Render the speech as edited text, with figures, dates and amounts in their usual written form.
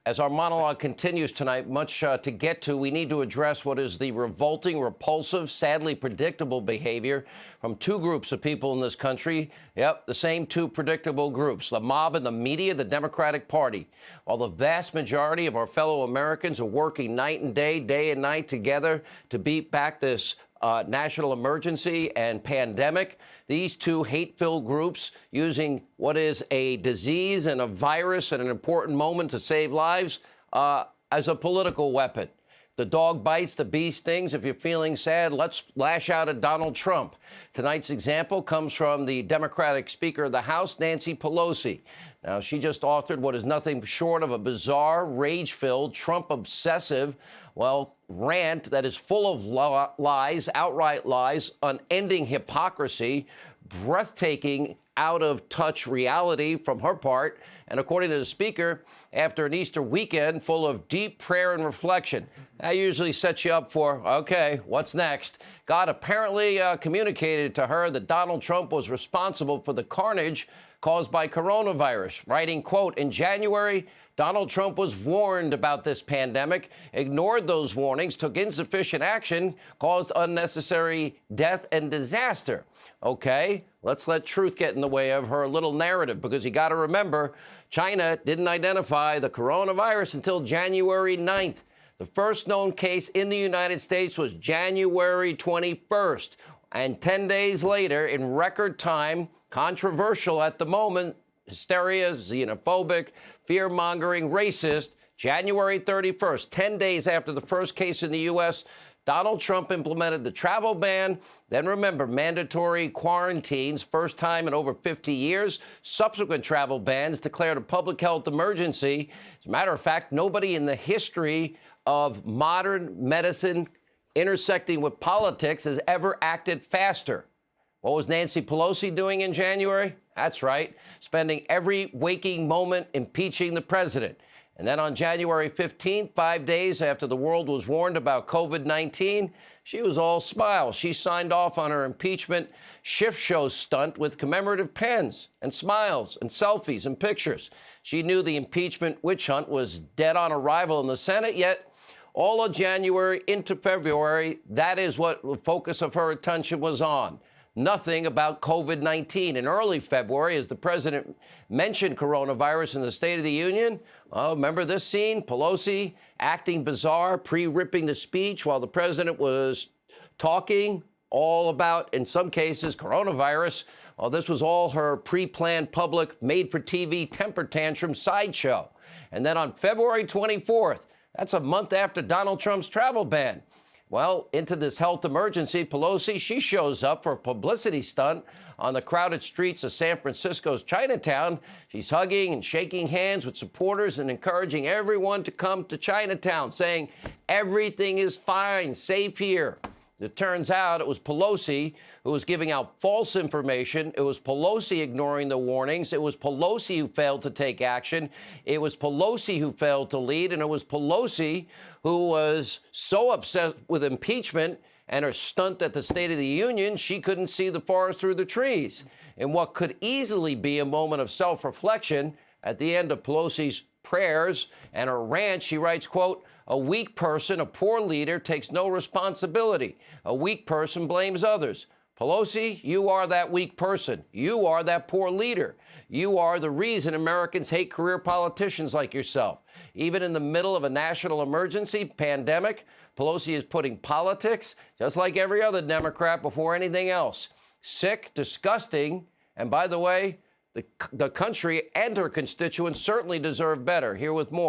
As our monologue continues tonight, much to get to, we need to address what is the revolting, repulsive, sadly predictable behavior from two groups of people in this country. Yep, the same two predictable groups, the mob and the media, the Democratic Party. While the vast majority of our fellow Americans are working night and day and night together to beat back this national emergency and pandemic, these two hate-filled groups using what is a disease and a virus at an important moment to save lives as a political weapon. The dog bites, the bee stings. If you're feeling sad, let's lash out at Donald Trump. Tonight's example comes from the Democratic Speaker of the House, Nancy Pelosi. Now, she just authored what is nothing short of a bizarre, rage-filled, Trump-obsessive, rant that is full of lies, outright lies, unending hypocrisy, breathtaking, out-of-touch reality from her part, and according to the Speaker, after an Easter weekend full of deep prayer and reflection. That usually sets you up for, okay, what's next? God apparently communicated to her that Donald Trump was responsible for the carnage caused by coronavirus, writing, quote, in January, Donald Trump was warned about this pandemic, ignored those warnings, took insufficient action, caused unnecessary death and disaster. Okay, let's let truth get in the way of her little narrative, because you got to remember, China didn't identify the coronavirus until January 9th. The first known case in the United States was January 21st. And 10 days later, in record time, controversial at the moment, hysteria, xenophobic, fear-mongering, racist, January 31st, 10 days after the first case in the U.S., Donald Trump implemented the travel ban. Then remember, mandatory quarantines, first time in over 50 years. Subsequent travel bans declared a public health emergency. As a matter of fact, nobody in the history of modern medicine intersecting with politics has ever acted faster. What was Nancy Pelosi doing in January? That's right, spending every waking moment impeaching the president. And then on January 15th, 5 days after the world was warned about COVID-19, she was all smiles. She signed off on her impeachment shift show stunt with commemorative pens and smiles and selfies and pictures. She knew the impeachment witch hunt was dead on arrival in the Senate, yet all of January into February, that is what the focus of her attention was on. Nothing about COVID-19. In early February, as the president mentioned coronavirus in the State of the Union, remember this scene? Pelosi acting bizarre, pre-ripping the speech while the president was talking all about, in some cases, coronavirus. Well, this was all her pre-planned public, made-for-TV temper tantrum sideshow. And then on February 24th, that's a month after Donald Trump's travel ban. Well, into this health emergency, Pelosi, she shows up for a publicity stunt on the crowded streets of San Francisco's Chinatown. She's hugging and shaking hands with supporters and encouraging everyone to come to Chinatown, saying everything is fine, safe here. It turns out it was Pelosi who was giving out false information. It was Pelosi ignoring the warnings. It was Pelosi who failed to take action. It was Pelosi who failed to lead. And it was Pelosi who was so upset with impeachment and her stunt at the State of the Union, she couldn't see the forest through the trees. In what could easily be a moment of self-reflection, at the end of Pelosi's prayers and her rant, she writes, quote, a weak person, a poor leader, takes no responsibility. A weak person blames others. Pelosi, you are that weak person. You are that poor leader. You are the reason Americans hate career politicians like yourself. Even in the middle of a national emergency, pandemic, Pelosi is putting politics, just like every other Democrat, before anything else. Sick, disgusting, and by the way, the country and her constituents certainly deserve better. Here with more.